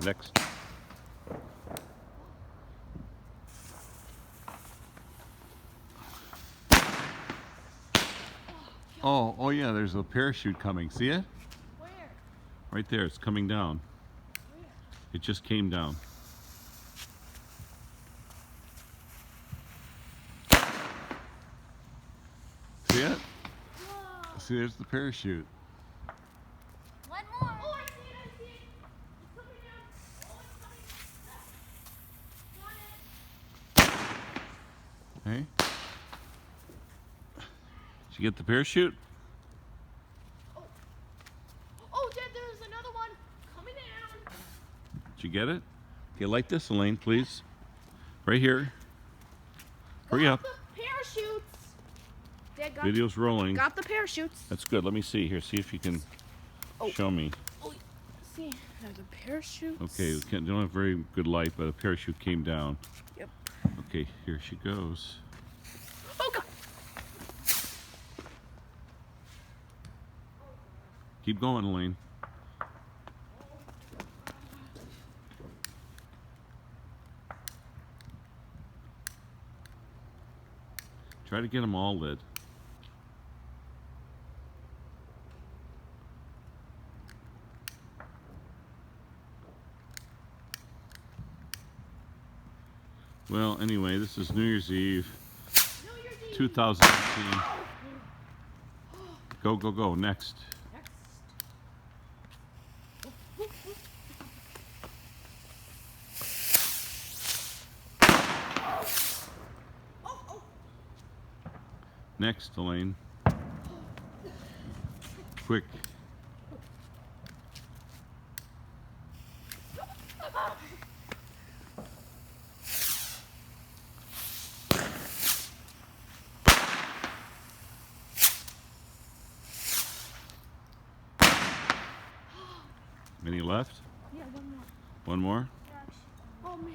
Next. Oh yeah, there's a parachute coming. See it? Where? Right there, it's coming down. Where? It just came down. See it? Whoa. See, there's the parachute. One more. Oh, I see it, I see it. It's coming down. Oh, it's coming. Got it. Hey? Did you get the parachute? Oh. Oh, Dad, there's another one coming down. Did you get it? Okay, like this, Elaine, please. Right here. Hurry up. Got the parachutes. Dad, Video's rolling. got the parachutes. That's good. Let me see here. See if you can show me. Oh, see, there's a parachute. Okay, we don't have very good light, but a parachute came down. Yep. Okay, here she goes. Oh, God. Keep going, Elaine. Try to get them all lit. Well, anyway, this is New Year's Eve, 2018. Go, go, go. Next. Next, Elaine. Quick. Any left? Yeah, one more. One more? Oh, man.